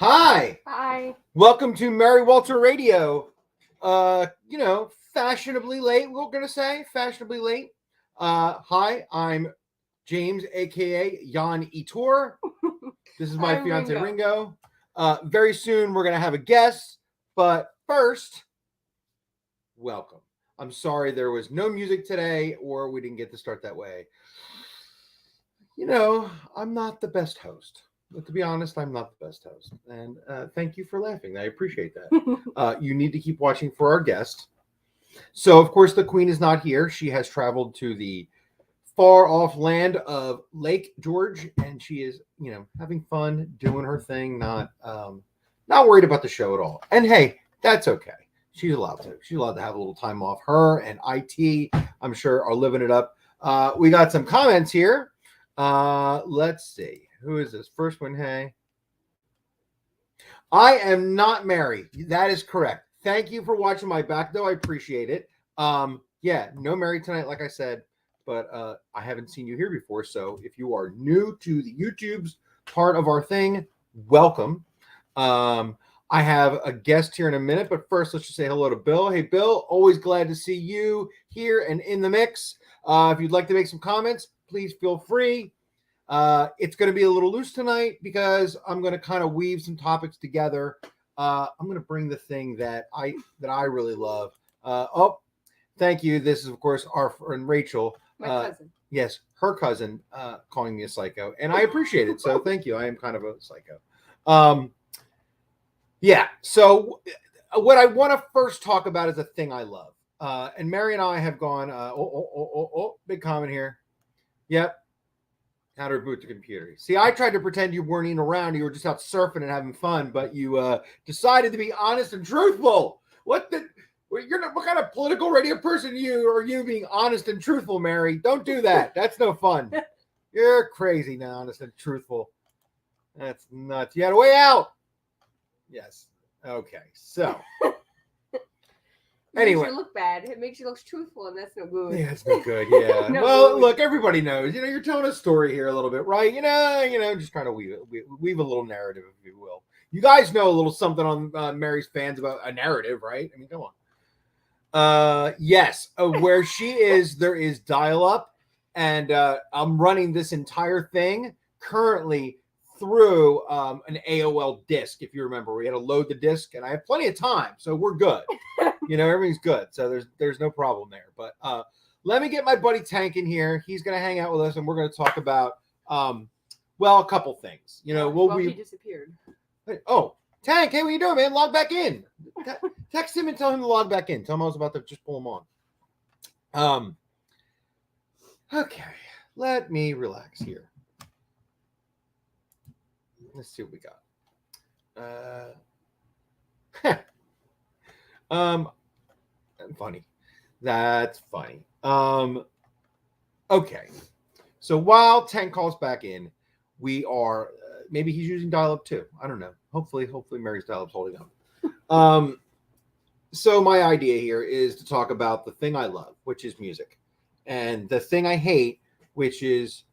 Hi. Hi. Welcome to Mary Walter Radio. Fashionably late, we're going to say. Fashionably late. Hi, I'm James, a.k.a. Jan Etor. This is my I'm fiance, Ringo. Ringo. Very soon, we're going to have a guest. But first, welcome. I'm sorry there was no music today, or we didn't get to start that way. I'm not the best host. But to be honest, I'm not the best host. And thank you for laughing. I appreciate that. You need to keep watching for our guest. So, of course, the Queen is not here. She has traveled to the far off land of Lake George, and she is, having fun, doing her thing, not worried about the show at all. And hey, that's okay. She's allowed to. She's allowed to have a little time off. Her and IT, I'm sure, are living it up. We got some comments here. Let's see. Who is this? First one, hey. I am not Mary. That is correct. Thank you for watching my back, though. I appreciate it. No Mary tonight, like I said, but I haven't seen you here before. So if you are new to the YouTube's part of our thing, welcome. I have a guest here in a minute, but first let's just say hello to Bill. Hey, Bill, always glad to see you here and in the mix. If you'd like to make some comments, please feel free. It's going to be a little loose tonight because I'm going to kind of weave some topics together. I'm going to bring the thing that I really love. Thank you. This is, of course, our friend Rachel. My cousin. Yes, her cousin calling me a psycho, and I appreciate it. So thank you. I am kind of a psycho. So what I want to first talk about is a thing I love. And Mary and I have gone, big comment here. Yep. How to reboot the computer. See, I tried to pretend you weren't even around. You were just out surfing and having fun, but you decided to be honest and truthful. What kind of political radio person are you being honest and truthful, Mary? Don't do that. That's no fun. You're crazy now, honest and truthful. That's nuts. You had a way out. Yes. Okay. So. Anyway, makes you look bad. It makes you look truthful, and that's no good. Yeah, it's no good. Yeah. No well, good. Look, everybody knows. You're telling a story here a little bit, right? Just trying to weave a little narrative, if you will. You guys know a little something on Mary's fans about a narrative, right? I mean, come on. Yes. Where she is, there is dial-up, and I'm running this entire thing currently through an AOL disk. If you remember, we had to load the disk, and I have plenty of time, so we're good. Everything's good. So there's no problem there. But let me get my buddy Tank in here. He's going to hang out with us, and we're going to talk about, a couple things. He disappeared. Oh, Tank, hey, what you doing, man? Log back in. Text him and tell him to log back in. Tell him I was about to just pull him on. Okay, let me relax here. Let's see what we got. Funny. That's funny. Okay. So while Tank calls back in, we are maybe he's using dial-up too. I don't know. Hopefully Mary's dial-up's holding up. So my idea here is to talk about the thing I love, which is music, and the thing I hate, which is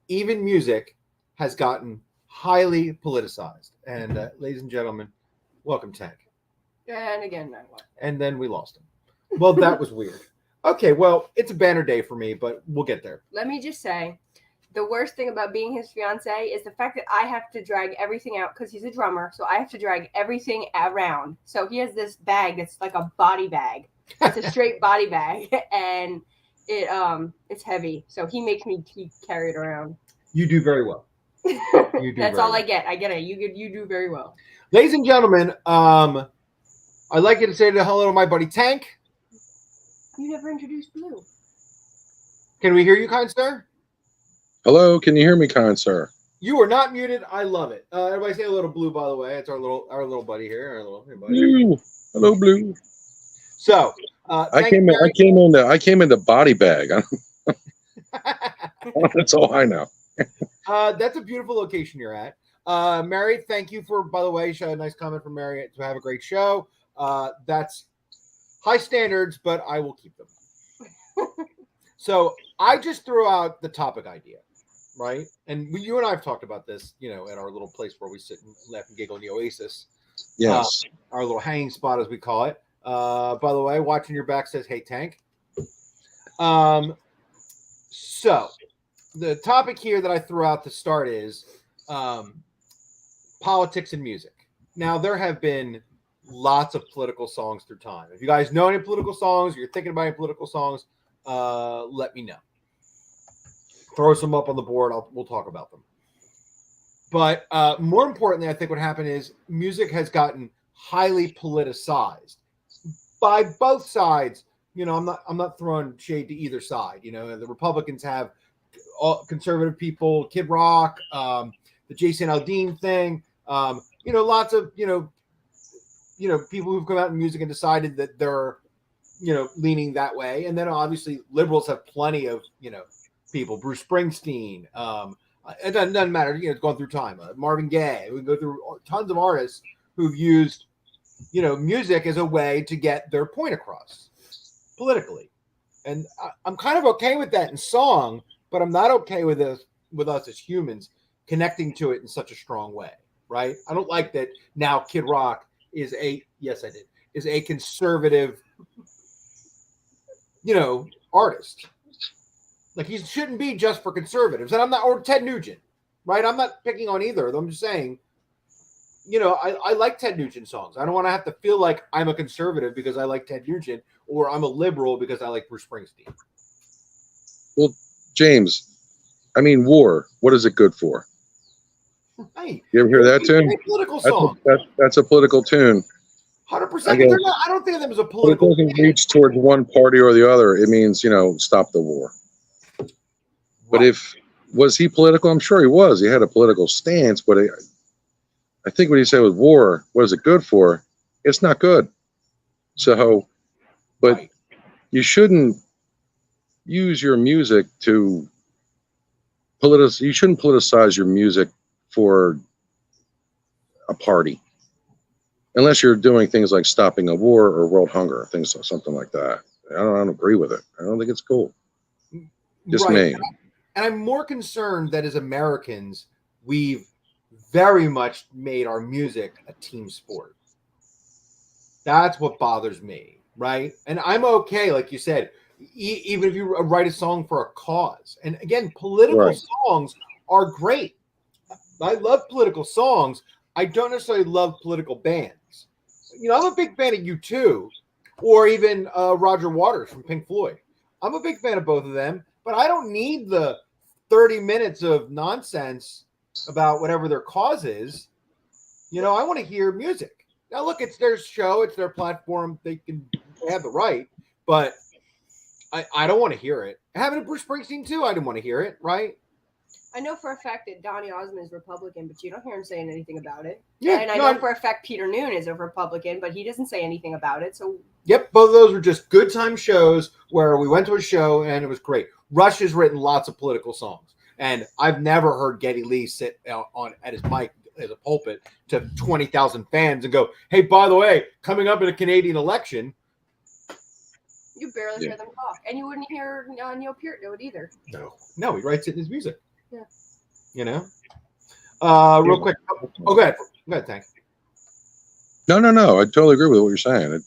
even music has gotten highly politicized. And ladies and gentlemen, welcome, Tank. And again, that one. And then we lost him. Well, that was weird. Okay, well, it's a banner day for me, but we'll get there. Let me just say, the worst thing about being his fiance is the fact that I have to drag everything out because he's a drummer, so I have to drag everything around. So he has this bag that's like a body bag. It's a straight body bag, and it's heavy. So he makes me carry it around. You do very well. That's all I get. I get it. You do very well. Ladies and gentlemen, I'd like you to say hello to my buddy Tank. You never introduced Blue. Can we hear you, kind sir? Hello, can you hear me, kind sir? You are not muted. I love it. Everybody say hello to Blue, by the way. It's our little buddy here. Hey, buddy. Blue. Hello, Blue. So I came in the body bag. That's all I know. That's a beautiful location you're at. Mary, thank you for, by the way, a nice comment from Mary to have a great show. That's high standards, but I will keep them. So I just threw out the topic idea. right? And you and I have talked about this, you know, at our little place where we sit and laugh and giggle in the Oasis, Yes. our little hanging spot, as we call it. By the way, watching your back says, "Hey, Tank." So the topic here that I threw out to start is politics and music. Now, there have been lots of political songs through time. If you guys know any political songs, or you're thinking about any political songs, let me know. Throw some up on the board. We'll talk about them. But more importantly, I think what happened is music has gotten highly politicized by both sides. You know, I'm not throwing shade to either side. You know, the Republicans have all conservative people, Kid Rock, the Jason Aldean thing. You know, lots of you know people who've come out in music and decided that they're leaning that way, and then obviously liberals have plenty of people. Bruce Springsteen. It doesn't matter. You know, it's gone through time. Marvin Gaye. We go through tons of artists who've used music as a way to get their point across politically, and I'm kind of okay with that in song, but I'm not okay with us as humans connecting to it in such a strong way, right? I don't like that now Kid Rock is a conservative, artist. Like, he shouldn't be just for conservatives. And I'm not, or Ted Nugent, right? I'm not picking on either of them. I'm just saying, I like Ted Nugent songs. I don't want to have to feel like I'm a conservative because I like Ted Nugent, or I'm a liberal because I like Bruce Springsteen. Well, James, I mean, war. What is it good for? Hey, you ever hear that tune? Political song. That's a political tune. 100%. I don't think of them as a political. It doesn't reach towards one party or the other. It means stop the war. But was he political? I'm sure he was. He had a political stance, but I think what he said with war, what is it good for? It's not good. So, but you shouldn't use your music to you shouldn't politicize your music for a party, unless you're doing things like stopping a war or world hunger, something like that. I don't agree with it. I don't think it's cool. Just me. And I'm more concerned that as Americans, we've very much made our music a team sport. That's what bothers me, right? And I'm okay, like you said, even if you write a song for a cause. And again, political songs are great. I love political songs. I don't necessarily love political bands. I'm a big fan of U2, or even Roger Waters from Pink Floyd. I'm a big fan of both of them, but I don't need the 30 minutes of nonsense about whatever their cause is. I want to hear music. Now, look, it's their show. It's their platform. They have the right, but I don't want to hear it. Having a Bruce Springsteen too, I didn't want to hear it, right? I know for a fact that Donny Osmond is Republican, but you don't hear him saying anything about it. Yeah, and I know for a fact Peter Noon is a Republican, but he doesn't say anything about it. So yep, both of those were just good time shows where we went to a show and it was great. Rush has written lots of political songs, and I've never heard Geddy Lee sit at his mic as a pulpit to 20,000 fans and go, "Hey, by the way, coming up in a Canadian election." You barely hear them talk, and you wouldn't hear Neil Peart do it either. No, he writes it in his music. Yeah. Real quick. Oh, go ahead, Tank. No. I totally agree with what you're saying.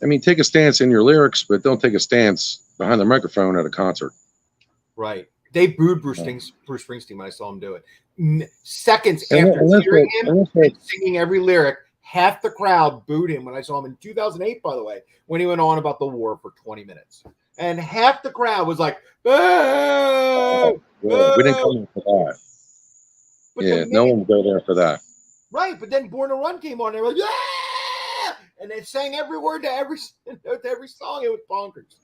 I mean, take a stance in your lyrics, but don't take a stance behind the microphone at a concert. Right. They booed Bruce Springsteen when I saw him do it. Seconds after hearing him and singing every lyric, half the crowd booed him when I saw him in 2008, by the way, when he went on about the war for 20 minutes. And half the crowd was like, "Boo! Boo!" We didn't come in for that. But no one would go there for that. Right, but then Born to Run came on, and they were like, "Yeah!" And they sang every word to every song. It was bonkers.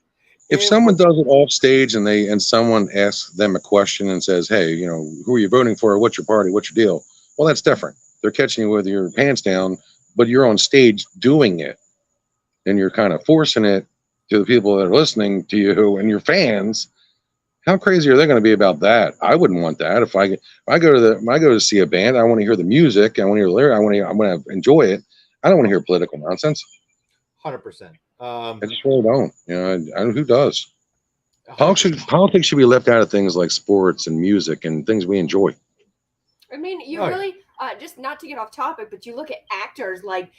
If someone does it off stage and someone asks them a question and says, "Hey, who are you voting for? What's your party? What's your deal?" Well, that's different. They're catching you with your pants down, but you're on stage doing it, and you're kind of forcing it to the people that are listening to you and your fans. How crazy are they going to be about that? I wouldn't want that. If I go to see a band, I want to hear the music. I want to hear the lyric. I want to enjoy it. I don't want to hear political nonsense. 100%. I just really don't. Who does? Politics should be left out of things like sports and music and things we enjoy. I mean, you Oh, yeah. really just not to get off topic, but you look at actors like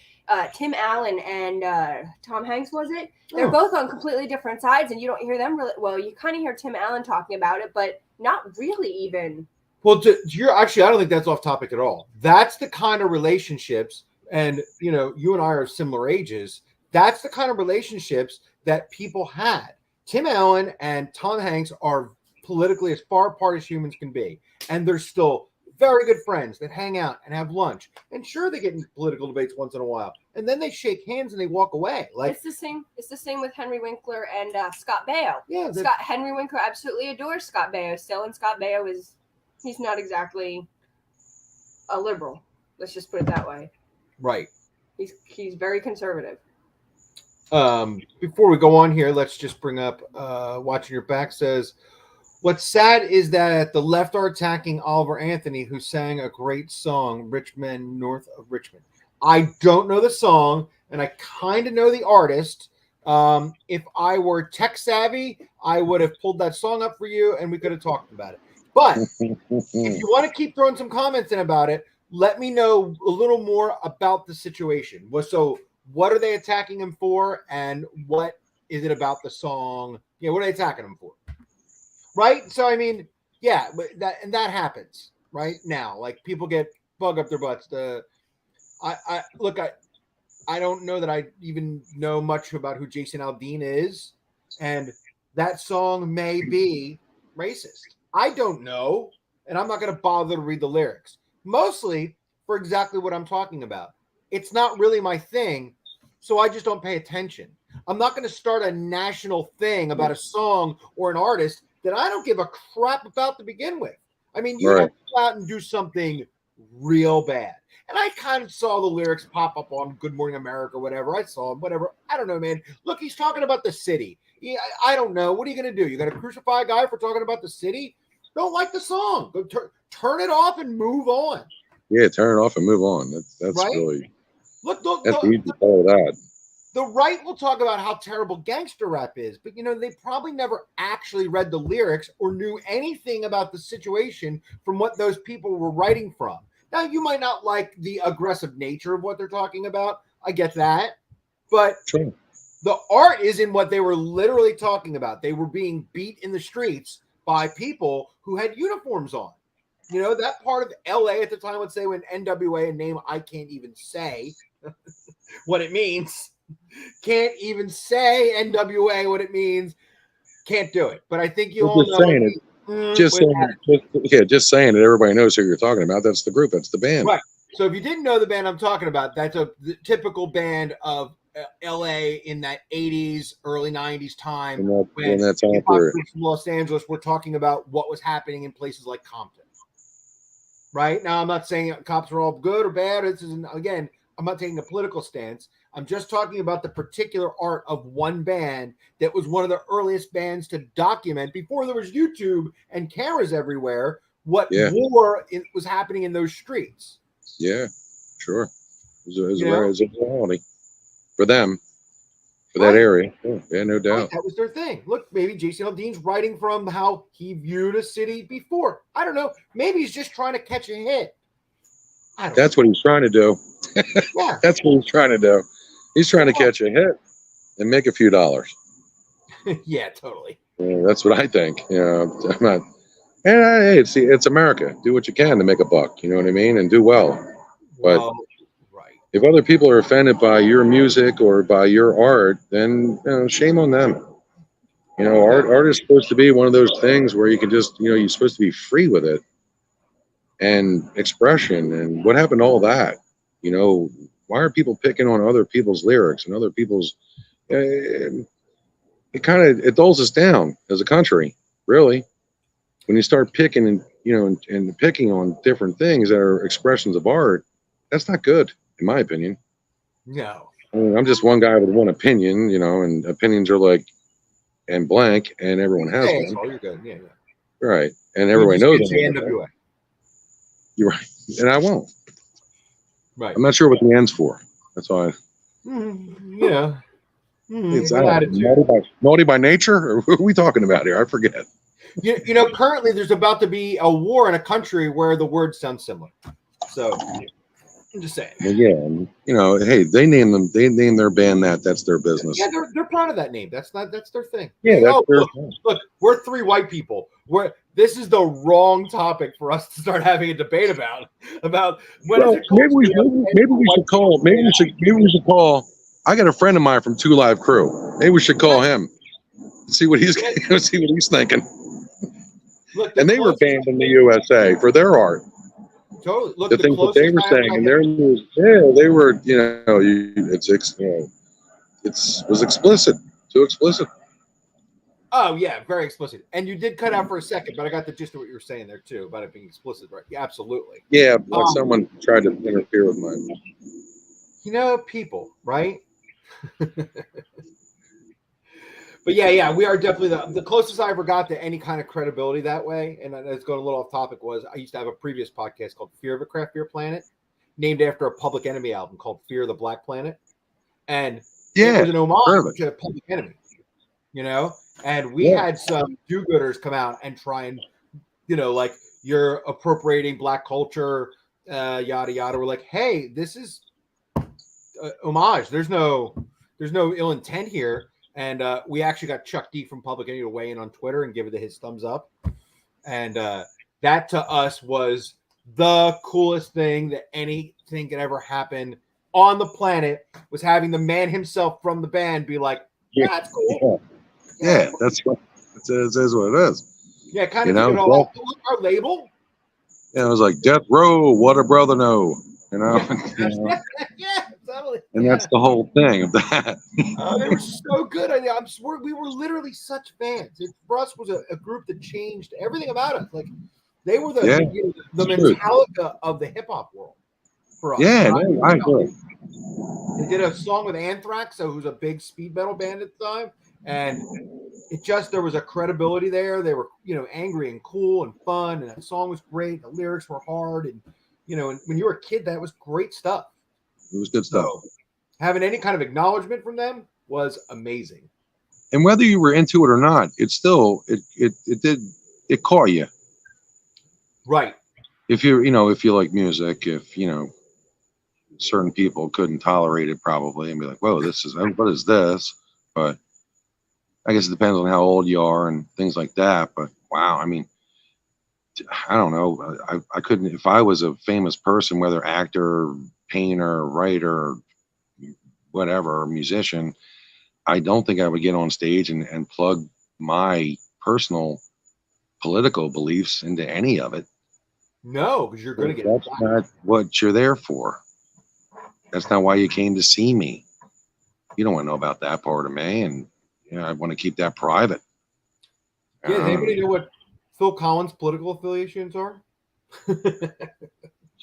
Tim Allen and Tom Hanks. Was it? They're Oh. both on completely different sides, and you don't hear them really. Well, you kind of hear Tim Allen talking about it, but not really even. Well, you're actually, I don't think that's off topic at all. That's the kind of relationships, and you know, you and I are similar ages. That's the kind of relationships that people had. Tim Allen and Tom Hanks are politically as far apart as humans can be, and they're still very good friends that hang out and have lunch. And sure, they get in political debates once in a while, and then they shake hands and they walk away. Like It's the same. It's the same with Henry Winkler and Scott Baio. yeah, Henry Winkler absolutely adores Scott Baio still, and Scott Baio he's not exactly a liberal. Let's just put it that way. right. He's very conservative. Before we go on here, let's just bring up Watching Your Back says, what's sad is that the left are attacking Oliver Anthony, who sang a great song, Rich Men North of Richmond. I don't know the song, and I kind of know the artist. If I were tech savvy, I would have pulled that song up for you, and we could have talked about it. But if you want to keep throwing some comments in about it, let me know a little more about the situation. So what are they attacking him for, and what is it about the song? Yeah, what are they attacking him for? Right? So I mean, yeah, but that happens right now. Like people get bug up their butts. I don't know that I even know much about who Jason Aldean is, and that song may be racist. I don't know, and I'm not going to bother to read the lyrics. Mostly for exactly what I'm talking about. It's not really my thing, so I just don't pay attention. I'm not going to start a national thing about a song or an artist that I don't give a crap about to begin with. I mean, you have to go out and do something real bad. And I kind of saw the lyrics pop up on Good Morning America, whatever. I saw them, whatever. I don't know, man. Look, he's talking about the city. Yeah, I don't know. What are you going to do? You're going to crucify a guy for talking about the city? Don't like the song. Go turn it off and move on. Yeah, turn it off and move on. That's right? really look. That's easy to follow that. The right will talk about how terrible gangster rap is, but you know, they probably never actually read the lyrics or knew anything about the situation from what those people were writing from. Now, you might not like the aggressive nature of what they're talking about. I get that. But Sure. The art is in what they were literally talking about. They were being beat in the streets by people who had uniforms on. You know, that part of LA at the time would say when NWA, a name I can't even say what it means. Can't even say NWA what it means. Can't do it. But I think you all know. Just saying it. Everybody knows who you're talking about. That's the group. That's the band. Right. So if you didn't know the band I'm talking about, that's the typical band of LA in that 80s, early 90s time. When that time period. From Los Angeles, we're talking about what was happening in places like Compton. Right? Now, I'm not saying cops are all good or bad. This is, again, I'm not taking a political stance. I'm just talking about the particular art of one band that was one of the earliest bands to document, before there was YouTube and cameras everywhere, what war was happening in those streets. Yeah, sure. It was a reality for them, for that area. Yeah, no doubt. Right, that was their thing. Look, maybe Jason Aldean's writing from how he viewed a city before. I don't know. Maybe he's just trying to catch a hit. That's what he's trying to do. Yeah. That's what he's trying to do. He's trying to catch a hit and make a few dollars. Yeah, totally. Yeah, that's what I think. You know, I'm not. And hey, it's America. Do what you can to make a buck. You know what I mean, and do well. But right. If other people are offended by your music or by your art, then shame on them. You know, art is supposed to be one of those things where you can just, you're supposed to be free with it and expression. And what happened to all that? You know, why are people picking on other people's lyrics and other people's? It dulls us down as a country, really. When you start picking and picking on different things that are expressions of art, that's not good, in my opinion. No. I mean, I'm just one guy with one opinion, and opinions are like and blank, and everyone has one. Oh, you're good. Yeah. Right, and everybody knows the NWA. You're right, and I won't. Right. I'm not sure what the end's for. That's why. Yeah. It's attitude. naughty by nature, or who are we talking about here? I forget. You know, currently there's about to be a war in a country where the words sound similar. So I'm just saying. Well, yeah, and, you know, hey, they name their band that. That's their business. Yeah, they're proud of that name. That's their thing. Yeah, Hey, that's their look, we're three white people. This is the wrong topic for us to start having a debate about when Well, is it cool maybe we to should call. I got a friend of mine from Two Live Crew. Maybe we should call him. See what he's thinking. Look, And they were banned in the USA for their art. Totally. Look, The things that they were saying in their news, they were, you know, it was explicit, too explicit. Oh yeah, very explicit. And you did cut out for a second, but I got the gist of what you were saying there too about it being explicit, right? Yeah, absolutely. Yeah, like someone tried to interfere with mine. You know, people, right? But yeah, we are definitely the closest I ever got to any kind of credibility that way. And it's going a little off topic. Was I used to have a previous podcast called Fear of a Craft Beer Planet, named after a Public Enemy album called Fear of the Black Planet, and it was an homage to Public Enemy. You know, and we had some do-gooders come out and try and, you know, like, you're appropriating Black culture, yada yada. We're like, hey, this is homage. There's no ill intent here. And we actually got Chuck D from Public Enemy to weigh in on Twitter and give it his thumbs up. And that to us was the coolest thing that anything could ever happen on the planet, was having the man himself from the band be like, yeah, that's cool. Yeah, that's what it is. What it is. Yeah, kind of took it all off our label. Yeah, it was like Death Row, what a brother know. You know? Yeah, totally. And that's the whole thing of that. They were so good. We were literally such fans. It for us was a group that changed everything about us. Like, they were the Metallica of the hip hop world for us. Yeah, I agree. They did a song with Anthrax, who was a big speed metal band at the time, and there was a credibility there. They were, you know, angry and cool and fun, and that song was great. The lyrics were hard, and, you know, and when you were a kid, that was great stuff. It was good stuff. So, having any kind of acknowledgement from them was amazing. And whether you were into it or not, it still it caught you. Right. If you like music, if, you know, certain people couldn't tolerate it probably and be like, whoa, what is this? But I guess it depends on how old you are and things like that. But wow, I mean, I don't know. I couldn't, if I was a famous person, whether actor, painter, writer, whatever, musician, I don't think I would get on stage and plug my personal political beliefs into any of it. No, because you're going to get. That's not what you're there for. That's not why you came to see me. You don't want to know about that part of me, and I want to keep that private. Yeah, does anybody know what Phil Collins' political affiliations are?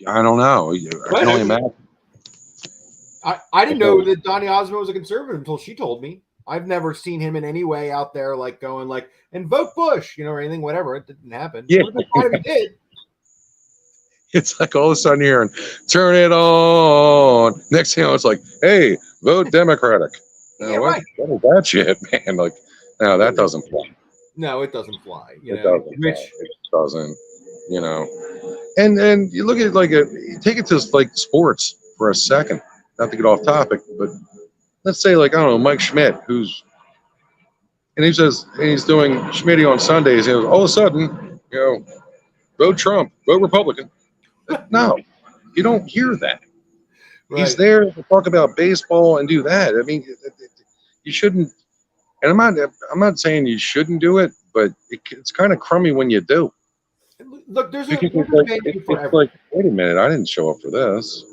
I don't know. I can only imagine. I didn't know that Donny Osmond was a conservative until she told me. I've never seen him in any way out there like going like, and vote Bush, or anything, whatever. It didn't happen. Yeah. Part of it did. It's like all of a sudden you're hearing, turn it on. Next thing you know, it's like, hey, vote Democratic. Now, Yeah, right. What is that shit, man? Like, no, that doesn't fly. No, it doesn't fly. It doesn't. And you look at you take it to like sports for a second, not to get off topic, but let's say, like, I don't know, Mike Schmidt, he's doing Schmitty on Sundays, and all of a sudden, vote Trump, vote Republican. No, you don't hear that. Right. He's there to talk about baseball and do that. I mean, you shouldn't. And I'm not saying you shouldn't do it, but it's kind of crummy when you do. Look, there's a venue for everything. Like, wait a minute, I didn't show up for this.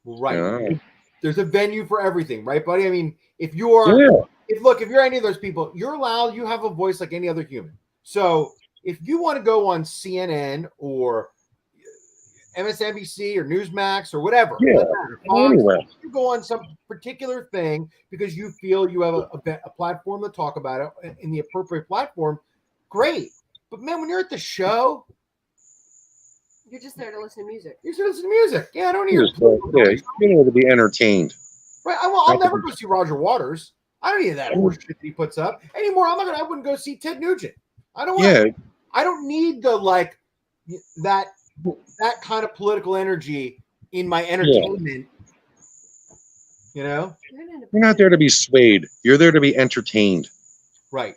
Right. There's a venue for everything, right, buddy? I mean, if you're any of those people, you're allowed. You have a voice like any other human. So if you want to go on CNN or MSNBC or Newsmax or whatever, anyway, you go on some particular thing because you feel you have a platform to talk about it in the appropriate platform, great. But man, when you're at the show, you're just there to listen to music. You're just listening to music. Yeah, I don't hear. You're there to be entertained. Right. I'll never go see Roger Waters. I don't need that horse shit that he puts up anymore. I wouldn't go see Ted Nugent. I don't want. Yeah. I don't need the like that kind of political energy in my entertainment. You know, You're not there to be swayed. You're there to be entertained. right?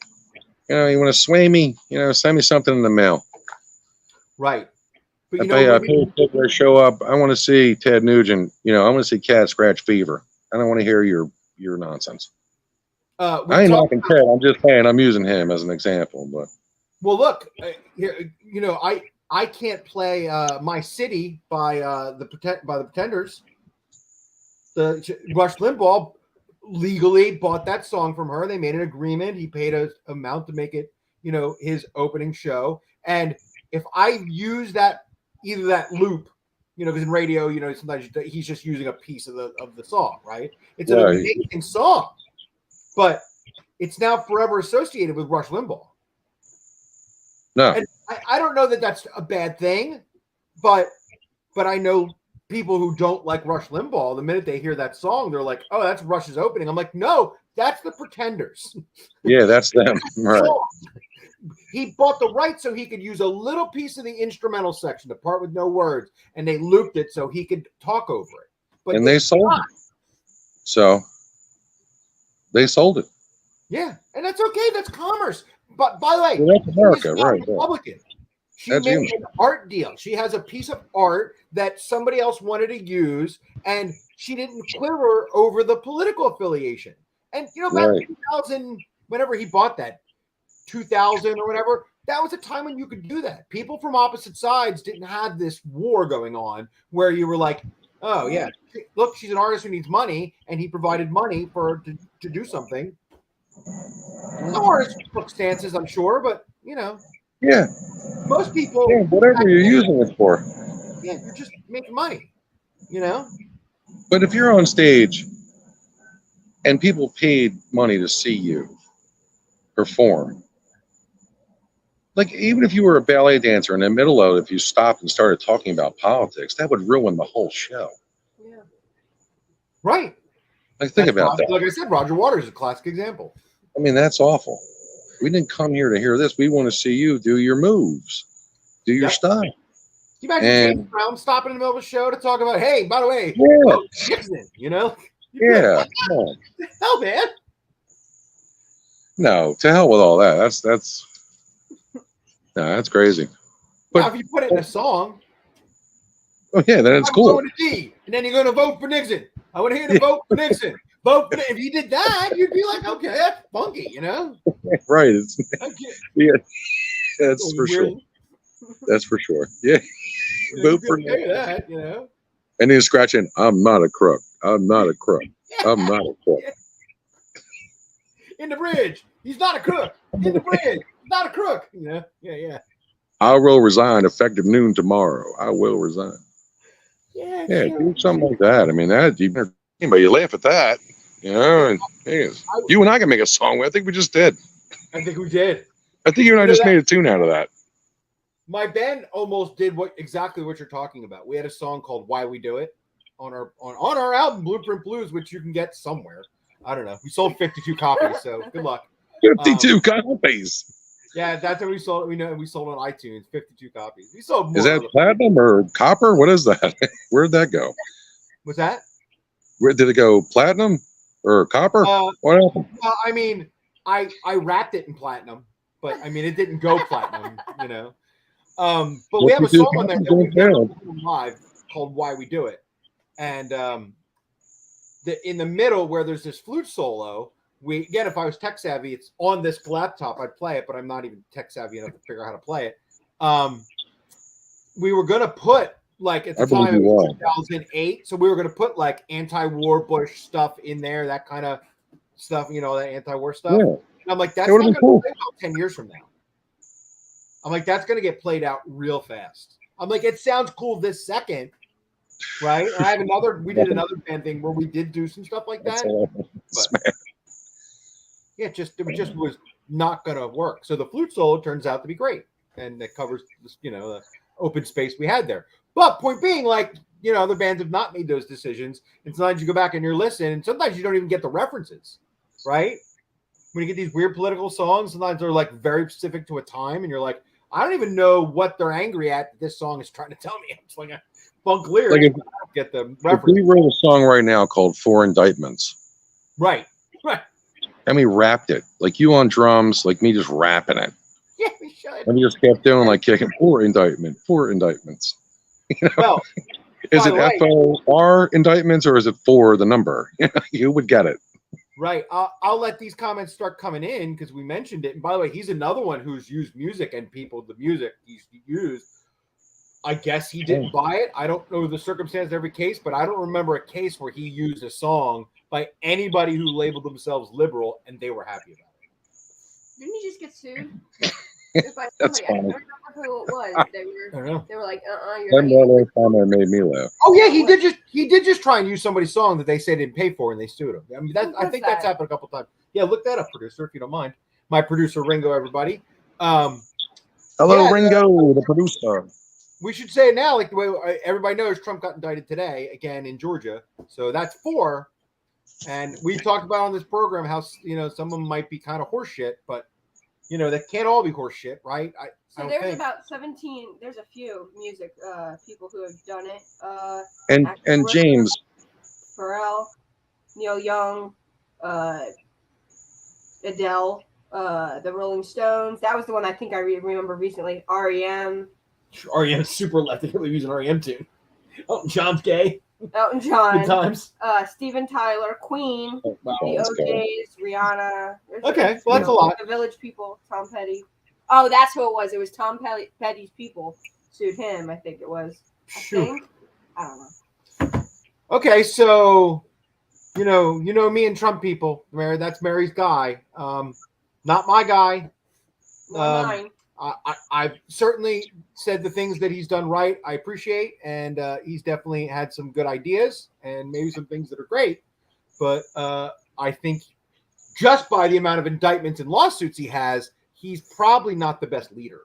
You know, you want to sway me? You know, send me something in the mail. Right. But I you pay know, a ticket to show up. I want to see Ted Nugent. You know, I want to see Cat Scratch Fever. I don't want to hear your nonsense. I ain't knocking Ted. I'm just saying I'm using him as an example. But well, look, you know, I can't play "My City" by the Pretenders. The Rush Limbaugh legally bought that song from her. They made an agreement. He paid an amount to make it, you know, his opening show. And if I use that, either that loop, you know, because in radio, you know, sometimes he's just using a piece of the song, right? It's an amazing song, but it's now forever associated with Rush Limbaugh. No, and I don't know that that's a bad thing, but I know people who don't like Rush Limbaugh, the minute they hear that song, they're like, "Oh, that's Rush's opening." I'm like, "No, that's the Pretenders." yeah, that's them. Right. He bought the rights so he could use a little piece of the instrumental section, the part with no words, and they looped it so he could talk over it. But And they sold it. So they sold it. Yeah, and that's okay. That's commerce. But by the way, Well, that's America, she's not right? Republican. She That's made human. an art deal. She has a piece of art that somebody else wanted to use, and she didn't quiver over the political affiliation. And you know, back in 2000, whenever he bought that, 2000 or whatever, that was a time when you could do that. People from opposite sides didn't have this war going on where you were like, "Oh yeah, look, she's an artist who needs money, and he provided money for her to do something." Some artists took stances, I'm sure, but you know, Yeah. most people, Yeah, whatever you're using it for. yeah, you're just making money, you know. But if you're on stage and people paid money to see you perform, like even if you were a ballet dancer in the middle of it, if you stopped and started talking about politics, that would ruin the whole show. Yeah. Right. Like think about that. Like I said, Roger Waters is a classic example. I mean, that's awful. We didn't come here to hear this. We want to see you do your moves, do your style. Can you imagine James Brown stopping in the middle of a show to talk about, "Hey, by the way, Nixon," you know? Yeah. Like, Come on. hell, man. No, to hell with all that. That's that's crazy. Now, if you put it in a song, oh yeah, then it's I'm cool. going to D, and then you're going to vote for Nixon. I want to hear the vote for Nixon. Vote for if you did that, you'd be like, okay, that's funky, you know? Right. It's, yeah, that's So for weird. sure. That's for sure. Yeah. You Vote be for okay with that, you know? And then scratching, I'm not a crook. I'm not a crook. I'm not a crook. In the bridge. He's not a crook. In the bridge. He's not a crook. You know? Yeah. I will resign effective noon tomorrow. I will resign. Yeah, Do something like that. I mean, that anybody you laugh at that, you know. And you and I can make a song. I think we just did. I think we did. I think you and I just made a tune out of that. My band almost did exactly what you're talking about. We had a song called "Why We Do It" on our album Blueprint Blues, which you can get somewhere. I don't know. We sold 52 copies, so good luck. 52 copies. Yeah, that's what we sold. We sold on iTunes 52 copies. We sold more. Is that platinum or copper? What is that? Where'd that go? What's that? Where did it go? Platinum or copper? What happened? I mean, I wrapped it in platinum, but I mean, it didn't go platinum, you know. But we have a song on there that we did live called "Why We Do It," and in the middle where there's this flute solo. Again, if I was tech savvy, it's on this laptop. I'd play it, but I'm not even tech savvy enough to figure out how to play it. We were gonna put like at the time it was 2008, so we were gonna put like anti-war Bush stuff in there, that kind of stuff, you know, that anti-war stuff. Yeah. And I'm like, that's not gonna play out 10 years from now. I'm like, that's gonna get played out real fast. I'm like, it sounds cool this second, right? And I have we did another band thing where we did do some stuff like that. But, yeah, it just was not gonna work. So the flute solo turns out to be great, and it covers, you know, the open space we had there. But point being, like, other bands have not made those decisions. And sometimes you go back and you're listening, and sometimes you don't even get the references, right? When you get these weird political songs, sometimes they're like very specific to a time, and you're like, I don't even know what they're angry at. This song is trying to tell me. It's like a funk lyrics. Like if, I don't get the if reference. we wrote a song right now called Four Indictments, Right. and we rapped it, like you on drums, like me just rapping it, Yeah, we should. and we just kept doing like kicking four indictments. Well, Is by it the way- FOR indictments or is it for the number? You would get it. right. I'll let these comments start coming in because we mentioned it. And by the way, he's another one who's used music and the music he's used. I guess he didn't buy it. I don't know the circumstance of every case, but I don't remember a case where he used a song by anybody who labeled themselves liberal and they were happy about it. Didn't he just get sued? That's I funny. don't remember who it was. I don't know. They were like, That you're not. other comment made me laugh. Oh yeah, he did just try and use somebody's song that they say didn't pay for and they sued him. I mean, I think that's happened a couple times. Yeah, look that up, producer, if you don't mind. My producer Ringo, everybody. Hello, Yeah, Ringo, the producer. We should say it now, like the way everybody knows, Trump got indicted today again in Georgia. So that's 4. And we talked about on this program how some of them might be kind of horseshit, but they can't all be horseshit, right? I So don't there's think. about 17. There's a few music people who have done it. And James, Pharrell, Neil Young, Adele, the Rolling Stones. That was the one I think I remember recently. REM. REM super left. They were using REM too. Oh, John's gay. Elton Good John. times. Steven Tyler, Queen, oh, the let's go. OJs, Rihanna. Okay, well, that's a lot. The Village People, Tom Petty. Oh, that's who it was. It was Tom Petty's people sued him. I think it was. Shoot. I don't know. Okay, so you know me and Trump people. Mary, that's Mary's guy. Not my guy. Not mine. I've certainly said the things that he's done right. I appreciate, and he's definitely had some good ideas and maybe some things that are great. But I think just by the amount of indictments and lawsuits he has, he's probably not the best leader.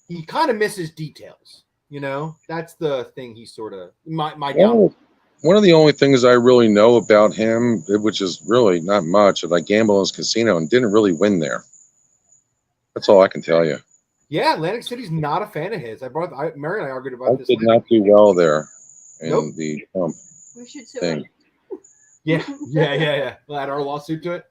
He kind of misses details. That's the thing. He's sort of my down. One of the only things I really know about him, which is really not much, is I gambled in his casino and didn't really win there. That's all I can tell you. Yeah, Atlantic City's not a fan of his. Mary and I argued about I this. did not do well there in Nope. the Trump We should sue thing. him. Yeah. We'll add our lawsuit to it.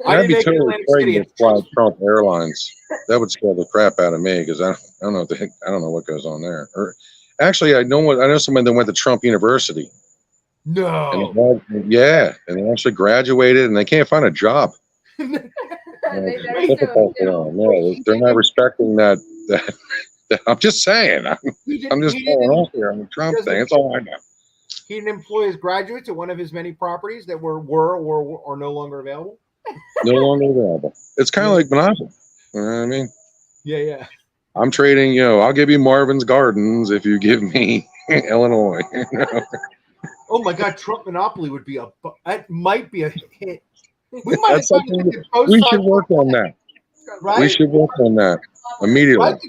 I'd be make it totally Atlantic afraid City. to fly Trump Airlines. That would scare the crap out of me because I don't know I don't know what goes on there. Or actually, I know somebody that went to Trump University. No. And they actually graduated and they can't find a job. They better It's sue him, difficult for too. them. No, they're not respecting that. I'm just saying. I'm just going off here on the Trump thing. That's all I know. He didn't employ his graduates at one of his many properties that were or no longer available. No longer available. It's kind of like Monopoly. You know what I mean? Yeah. I'm trading, I'll give you Marvin's Gardens if you give me Illinois. Oh my God, Trump Monopoly would be it might be a hit. We might That's have something both we sides, should work on that. right? We should work on that immediately. Right?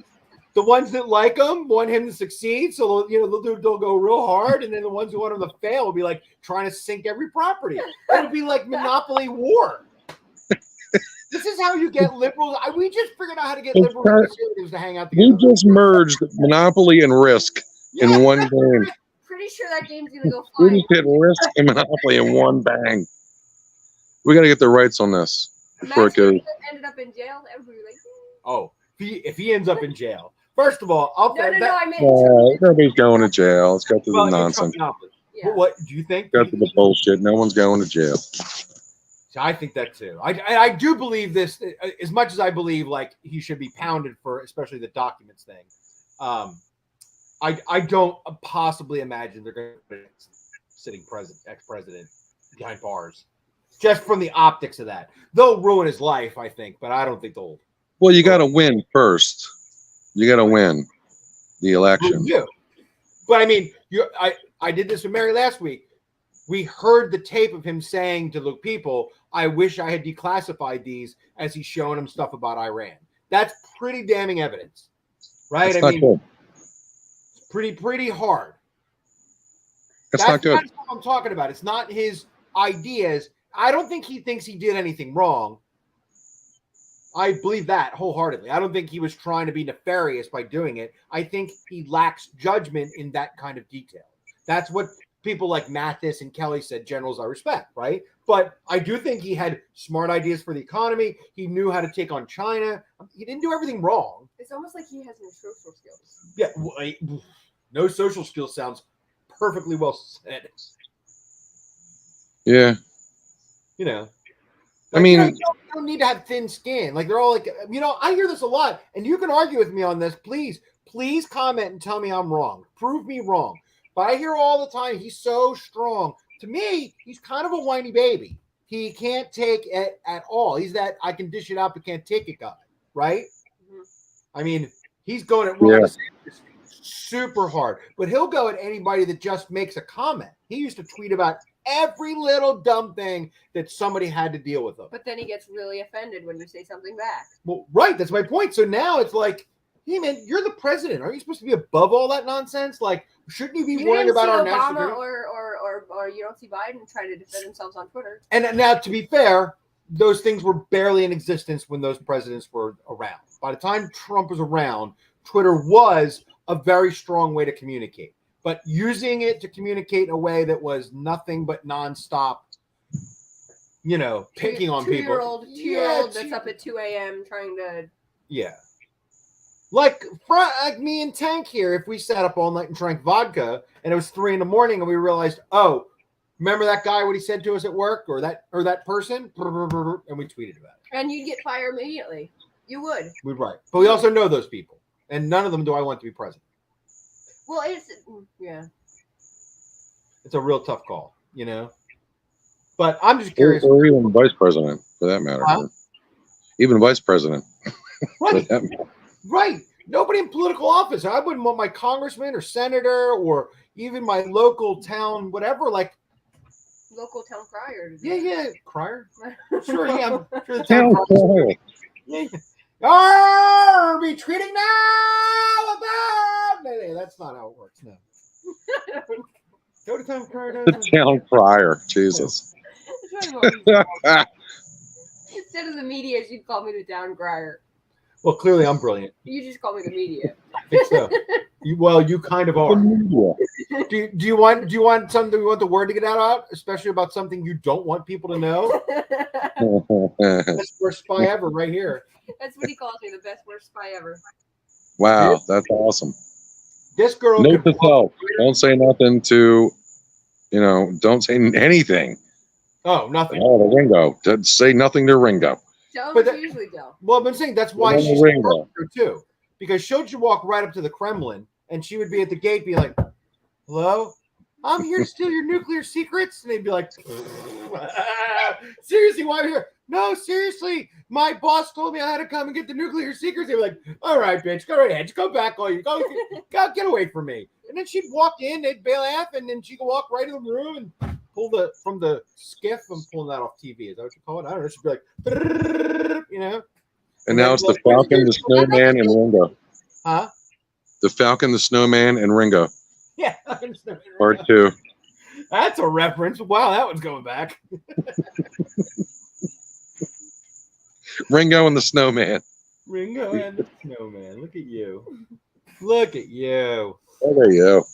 The ones that like him want him to succeed, so they'll go real hard, and then the ones who want him to fail will be like trying to sink every property. It'll be like Monopoly War. This is how you get liberals. We just figured out how to get liberals and conservatives to hang out We together. just merged Monopoly and Risk in one game. Pretty sure that game's gonna go We flying. just did Risk and Monopoly in one bang. We got to get the rights on this before it goes. Imagine if ended up in jail. Everybody would be like, Oh, if he ends up in jail, first of all, no, I mean, Everybody's going to jail. Let's go through the well, nonsense. yeah. What do you think? Go through the bullshit. No one's going to jail. I think that too. I do believe this as much as I believe like he should be pounded for especially the documents thing. I don't possibly imagine they're going to put a sitting ex-president behind bars just from the optics of that. They'll ruin his life, I think, but I don't think they'll. Well, you got to win first. You got to win the election. Yeah. But I mean, I did this with Mary last week. We heard the tape of him saying to the people, I wish I had declassified these as he's showing them stuff about Iran. That's pretty damning evidence, right? It's not good. pretty hard. That's not good. That's what I'm talking about. It's not his ideas. I don't think he thinks he did anything wrong. I believe that wholeheartedly. I don't think he was trying to be nefarious by doing it. I think he lacks judgment in that kind of detail. That's what people like Mathis and Kelly said, generals I respect, right? But I do think he had smart ideas for the economy. He knew how to take on China. He didn't do everything wrong. It's almost like he has no social skills. Yeah, no social skills sounds perfectly well said. Yeah. You know, I mean, you don't need to have thin skin. Like they're all like, I hear this a lot, and you can argue with me on this. Please comment and tell me I'm wrong. Prove me wrong. But I hear all the time he's so strong. To me, he's kind of a whiny baby. He can't take it at all. He's that I can dish it out but can't take it guy, right? Mm-hmm. I mean, he's going at Ron DeSantis super hard, but he'll go at anybody that just makes a comment. He used to tweet about every little dumb thing that somebody had to deal with him. But then he gets really offended when you say something back. Well, right, that's my point. So now it's like, hey man, you're the president. Aren't you supposed to be above all that nonsense? Like, shouldn't you be worrying about our national security? Or you don't see Biden trying to defend themselves on Twitter. And now, to be fair, those things were barely in existence when those presidents were around. By the time Trump was around, Twitter was a very strong way to communicate. But using it to communicate in a way that was nothing but nonstop, picking on people. Two-year-old that's up at 2 a.m. trying to... Yeah. Like me and Tank here, if we sat up all night and drank vodka, and it was 3 a.m. and we realized, oh, remember that guy, what he said to us at work, or that person? And we tweeted about it. And you'd get fired immediately. You would. We'd write. But we also know those people. And none of them do I want to be president. Well, yeah. It's a real tough call, But I'm just curious. Or even vice president, for that matter. Huh? Even vice president. Right. Right. Nobody in political office. I wouldn't want my congressman or senator or even my local town, whatever, like. Local town crier. Yeah. Crier? Sure, yeah. I'm sure the Town crier. Yeah. Are we treating now about? No, that's not how it works. No. Go to town crier. The town crier. Jesus. Instead of the media, you'd call me the town crier. Well, clearly I'm brilliant. You just call me the media. I think so. You kind of are. Do you want something? Do you want the word to get out, especially about something you don't want people to know? Best worst spy ever, right here. That's what he calls me, the best worst spy ever. Wow, that's awesome. This girl. Note to self: don't say nothing to, don't say anything. Oh, nothing. Oh, to Ringo. Say nothing to Ringo. Tell him what you usually tell. Well, I've been saying that's why she's her too, because she'll walk right up to the Kremlin and she would be at the gate, be like, "Hello, I'm here to steal your nuclear secrets," and they'd be like, "Seriously, why are you here?" "No, seriously, my boss told me I had to come and get the nuclear secrets." They'd be like, "All right, bitch, go right ahead, just go back, go get away from me." And then she'd walk in, they'd laugh, and then she could walk right in the room and pull from the skiff. I'm pulling that off TV. Is that what you call it? I don't know. She'd be like, And now it's the Falcon, the Snowman, and Ringo. Huh? The Falcon, the Snowman, and Ringo. Yeah. Part 2. That's a reference. Wow, that one's going back. Ringo and the Snowman. Ringo and the Snowman. Look at you. Look at you. Oh, there you go.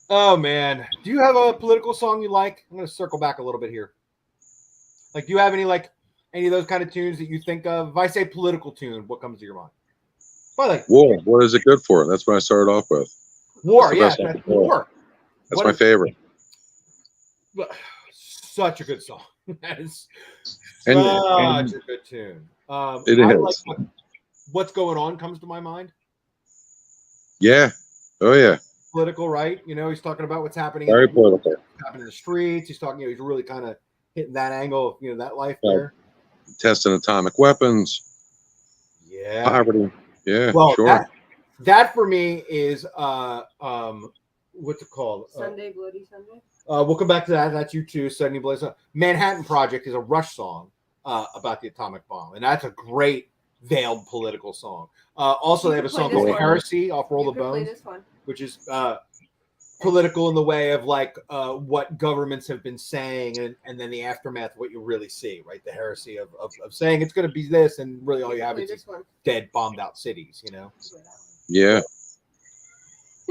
Oh, man. Do you have a political song you like? I'm going to circle back a little bit here. Like, do you have any of those kind of tunes that you think of? If I say political tune, what comes to your mind? Probably War. What is it good for? That's what I started off with. War. Yeah, that's War. That's my favorite. Such a good song. That is And such a good tune. It is. Like What's Going On comes to my mind. Yeah. Oh, yeah. Political, right? He's talking about what's happening. Very political. Happening in the streets. He's talking. He's really kind of hitting that angle of that life there. Testing atomic weapons. Yeah. Poverty. Yeah. Well, sure. That for me is what's it called? Sunday, Bloody Sunday. We'll come back to that. That's you too. Sunday Blaze. Manhattan Project is a Rush song about the atomic bomb, and that's a great veiled political song. Also, You they have a can play song this called one. Heresy off Roll You the could play Bones, this one. which is political in the way of like what governments have been saying, and then the aftermath, what you really see, right? The heresy of saying it's going to be this, and really all you have Play is this one. dead, bombed out cities, you know? Yeah.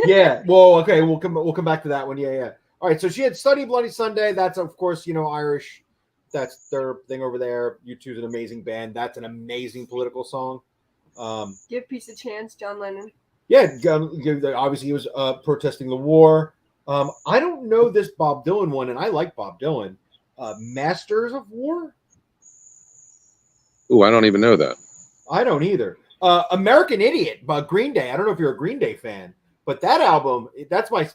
Yeah. Well, okay. We'll come back to that one. Yeah. All right. So she had Study Bloody Sunday. That's of course, Irish. That's their thing over there. U2's an amazing band. That's an amazing political song. Give peace a chance, John Lennon. Yeah. Obviously, he was protesting the war. I don't know this Bob Dylan one, and I like Bob Dylan. Masters of War. Ooh, I don't even know that. I don't either. American Idiot by Green Day. I don't know if you're a Green Day fan, but that album, that's my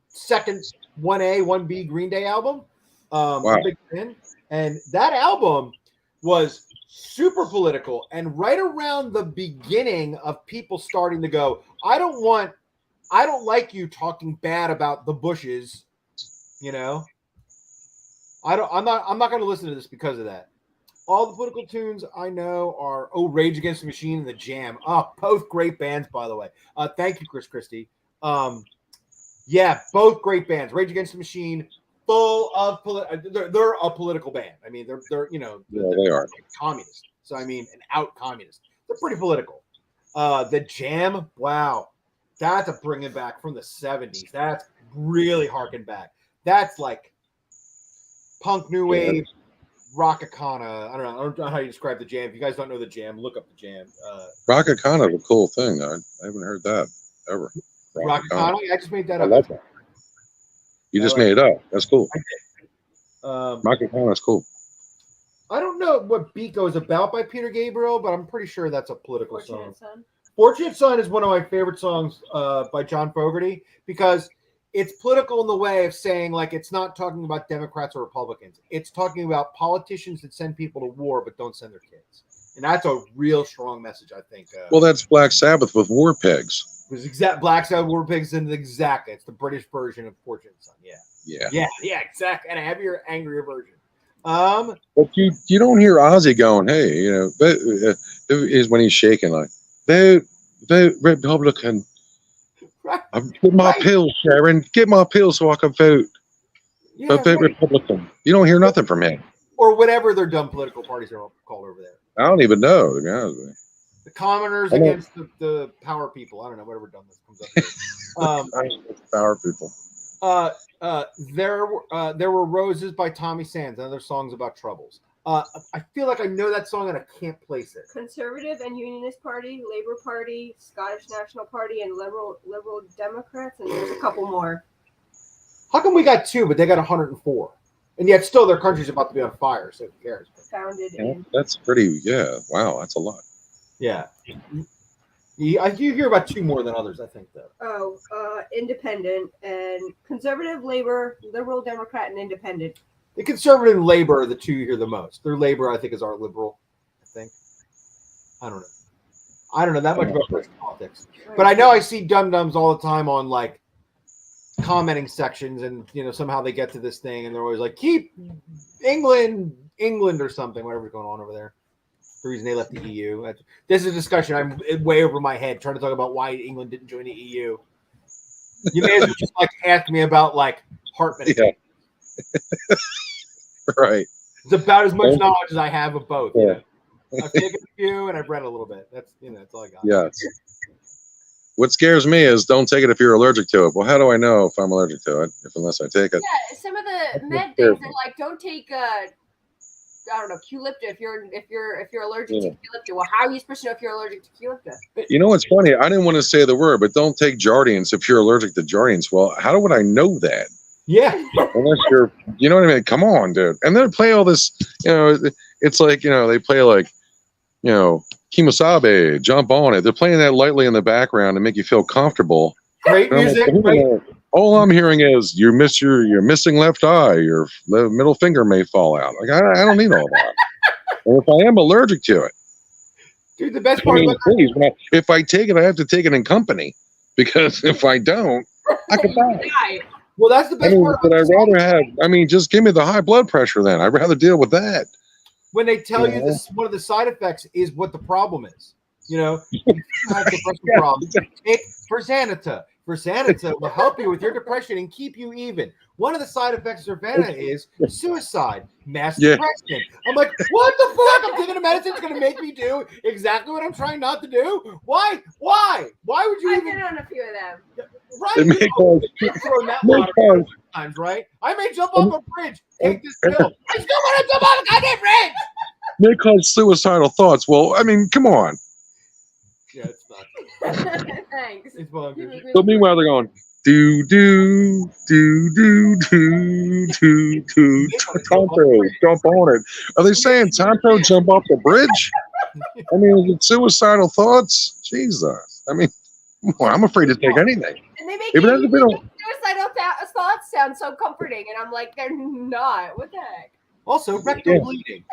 second 1A, 1B Green Day album. I'm a big fan. And that album was super political. And right around the beginning of people starting to go, I don't like you talking bad about the Bushes, I'm not going to listen to this because of that. All the political tunes I know are Rage Against the Machine and The Jam. Both great bands, by the way. Thank you, Chris Christie. Yeah, both great bands. Rage Against the Machine, full of they're a political band. I mean, they're they are communist. So I mean, an out communist. They're pretty political. The Jam, wow, that's a bringing back from the 70s. That's really harking back. That's like punk new wave. Rockakana. I don't know how you describe the Jam. If you guys don't know the Jam, look up the Jam. Rockakana is a cool thing. I haven't heard that ever. Rockakana? I just made that up. I love that. You just made it up. That's cool. Rockakana is cool. I don't know what Beat Goes About by Peter Gabriel, but I'm pretty sure that's a political song. Son. Fortunate Son is one of my favorite songs by John Fogerty because it's political in the way of saying, like, it's not talking about Democrats or Republicans. It's talking about politicians that send people to war but don't send their kids. And that's a real strong message, I think. Well, that's Black Sabbath with War Pigs. It was Black Sabbath, War Pigs, and exactly. It's the British version of Fortunate Son. Yeah, exactly. And a heavier, angrier version. But you don't hear Ozzy going, hey, is when he's shaking, like, vote Republican. Right. Get my pills, Sharon. Get my pills so I can vote. Yeah, vote Republican. You don't hear nothing from him. Or whatever their dumb political parties are called over there. I don't even know, to be honest with you. The commoners against the power people. I don't know, whatever dumb this comes up with. Power people. There were Roses by Tommy Sands, and other songs about troubles. I feel like I know that song and I can't place it. Conservative and Unionist Party, Labour Party, Scottish National Party, and Liberal Democrats, and there's a couple more. How come we got 2, but they got 104? And yet still their country's about to be on fire, so who cares? Founded that's pretty, wow, that's a lot. Yeah. You hear about 2 more than others, I think, though. Independent and Conservative, Labor, Liberal, Democrat, and Independent. The Conservative and Labor are the 2 you hear the most. Their Labor, I think, is our Liberal, I think. I don't know that much about British politics. But I know I see dum-dums all the time on, like, commenting sections, and, somehow they get to this thing, and they're always like, keep England or something, whatever's going on over there. The reason they left the EU. This is a discussion I'm way over my head trying to talk about why England didn't join the EU. You may as well just ask me about heart medication. Yeah. Right. It's about as much knowledge as I have of both. Yeah. I've taken a few and I've read a little bit. That's all I got. Yes. What scares me is don't take it if you're allergic to it. Well, how do I know if I'm allergic to it unless I take it? Yeah, some of the med things are don't take Qulipta if you're allergic to Qulipta. Well, how are you supposed to know if you're allergic to Qulipta? You know what's funny? I didn't want to say the word, but don't take Jardiance if you're allergic to Jardiance. Well, how would I know that? Yeah. Unless you're, you know what I mean? Come on, dude. And then play all this, it's like, they play like, Kimosabe, jump on it. They're playing that lightly in the background to make you feel comfortable. Great music. Right? All I'm hearing is you're missing left eye. Your middle finger may fall out. Like I don't need all that. And if I am allergic to it, dude, the best part if I take it, I have to take it in company, because if I don't, I could die. Well, that's the best part. But I'd rather have. Just give me the high blood pressure then. I'd rather deal with that. when they tell you Yeah. this, one of the side effects is what the problem is. You know, if you have depression problems, take Verzanita. Verzanita will help you with your depression and keep you even. One of the side effects of Verzanita is suicide, mass Yeah. depression. I'm like, what the fuck? I'm taking a medicine that's going to make me do exactly what I'm trying not to do. Why? Why would you I've even? been on a few of them. Right? It may cause, You've thrown that may lottery cause, times, right? I may jump off a bridge, take this pill. I still want to jump off a goddamn bridge. may cause suicidal thoughts. Well, I mean, come on. Yeah, it's not. Thanks. It's bonkers. So meanwhile, they're going do do do do do do do. Tonto, jump on it. Are they saying Tonto jump off the bridge? I mean, is it suicidal thoughts? Jesus. I mean, well, I'm afraid to take anything. And they make If it hasn't been a- suicidal thoughts sound so comforting, and I'm like, they're not. What the heck? Also, rectal Yeah. bleeding,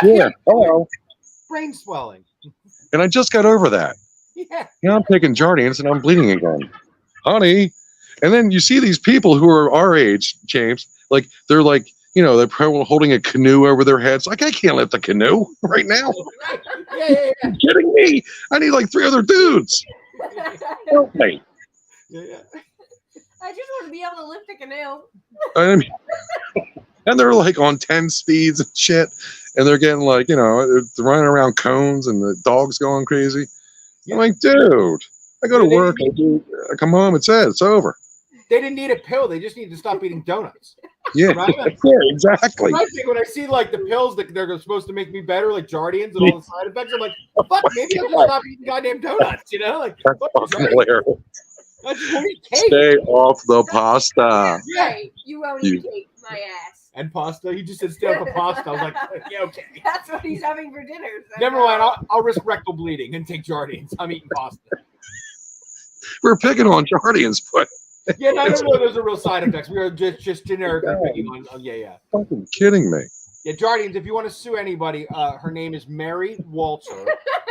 Yeah. Hello. brain swelling. And I just got over that. Yeah. Now I'm taking Jardians and I'm bleeding again. Honey. And then you see these people who are our age, James, like they're like, you know, they're probably holding a canoe over their heads. Like, I can't lift a canoe right now. Yeah. Are you kidding me? I need like 3 other dudes. Help me. Yeah. I just want to be able to lift a canoe. I mean, and they're like on 10 speeds and shit. And they're getting like, you know, they're running around cones and the dog's going crazy. I'm like, dude, I go to work, I come home, it's it, it's over. They didn't need a pill. They just need to stop eating donuts. Yeah, Right? yeah, exactly. I think when I see like the pills that they're supposed to make me better, like Jardians and all the side effects, I'm like, fuck, maybe I'll just stop eating goddamn donuts, you know? Like, That's fuck fucking Jardians. hilarious. I just want to eat cake. Stay off the pasta. Right. You won't eat cake, my ass. And pasta. He just said stay off the pasta. I was like, yeah, okay. That's what he's having for dinner. So Never mind. I'll risk rectal bleeding and take Jardians. I'm eating pasta. We're picking on Jardians, but Yeah, no, those are real side effects. We are just generically picking on. Yeah. fucking kidding me. Yeah, Jardians, if you want to sue anybody, her name is Mary Walter,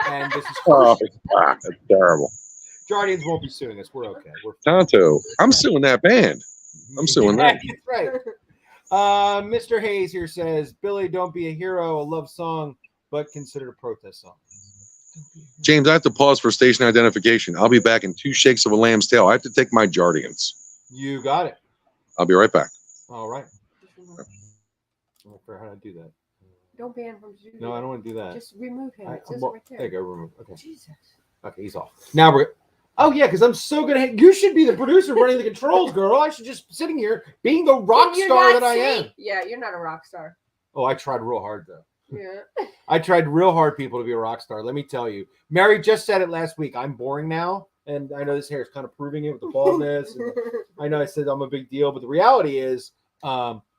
and this is Oh, that's terrible. Jardians won't be suing us. We're okay. We're Tonto, I'm suing that band. I'm suing that. That's right. Mr. Hayes here says, Billy, don't be a hero, a love song, but consider a protest song. James, I have to pause for station identification. I'll be back in 2 shakes of a lamb's tail. I have to take my Jardians. You got it. I'll be right back. All right. I'm not sure how to do that. Don't ban from shooting. No, I don't want to do that. Just remove him. It says well, right there there. you go. Remove. Okay. Jesus. Okay, he's off. Now we're. Oh yeah, because I'm so good at. You should be the producer running the controls, girl. I should just sitting here being the rock You're star not that I am. sweet. Yeah, you're not a rock star. Oh, I tried real hard though. Yeah. I tried real hard, people, to be a rock star. Let me tell you. Mary just said it last week. I'm boring now, and I know this hair is kind of proving it with the baldness. And I know I said I'm a big deal, but the reality is,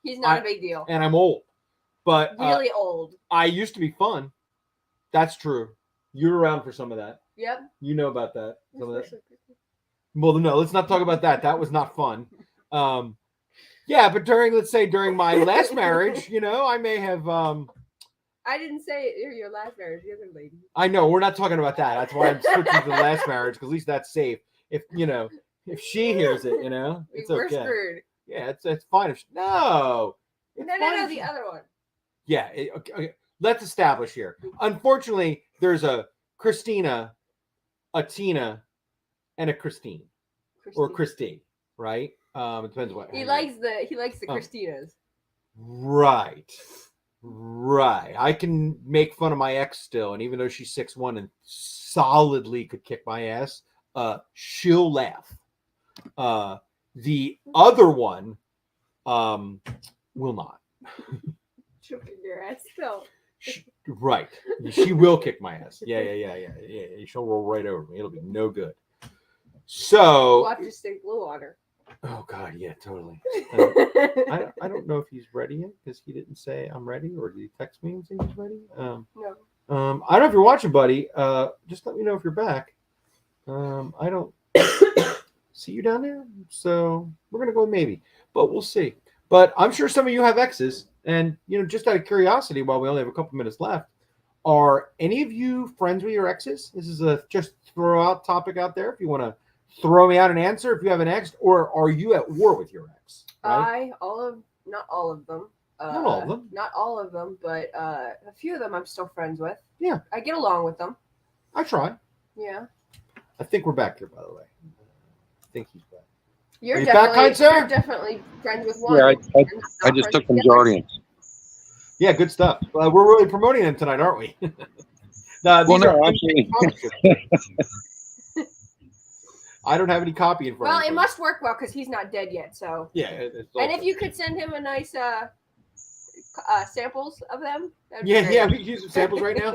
He's not a big deal. and I'm old. But Really old. I used to be fun. That's true. You were around for some of that. Yep. You know about that. Some of that. Well, no, let's not talk about that. That was not fun. Yeah, but during my last marriage, you know, I may have. I didn't say your last marriage, the other lady. I know we're not talking about that. That's why I'm switching to the last marriage because at least that's safe. If if she hears it, it's We're okay. screwed. Yeah, it's fine. No, No, the other one. Yeah, okay. Let's establish here. Unfortunately, there's a Christina, a Tina, and a Christine. Or Christine, right? It depends what He likes the Christinas. Right. I can make fun of my ex still, and even though she's 6'1" and solidly could kick my ass, she'll laugh. The other one will not. She'll kick your ass still. Right. She will kick my ass. Yeah. She'll roll right over me. It'll be no good. So We'll have to stick glue on her. Oh God, yeah, totally. I don't know if he's ready yet because he didn't say I'm ready, or did he text me and say he's ready? No. I don't know if you're watching, buddy. Just let me know if you're back. I don't see you down there, so we're gonna go with maybe, but we'll see. But I'm sure some of you have exes, and just out of curiosity, while we only have a couple minutes left, are any of you friends with your exes? This is a just throw out topic out there. If you want to throw me out an answer, if you have an ex, or are you at war with your ex? Right? Not all of them. Not all of them. Not all of them, but a few of them I'm still friends with. Yeah. I get along with them. I try. Yeah. I think we're back here, by the way. I think he's back. You're Are you back, kind sir? You're definitely friends with one. Yeah, I and just not took some friends with the other. Guardians. Yeah, good stuff. We're really promoting them tonight, aren't we? Well, these no, are actually, I don't have any copy in front Well, of me. it must work well because he's not dead yet. So. Yeah. It's all And if good. you could send him a nice samples of them. that'd be Yeah, great. yeah, we can use some samples right now.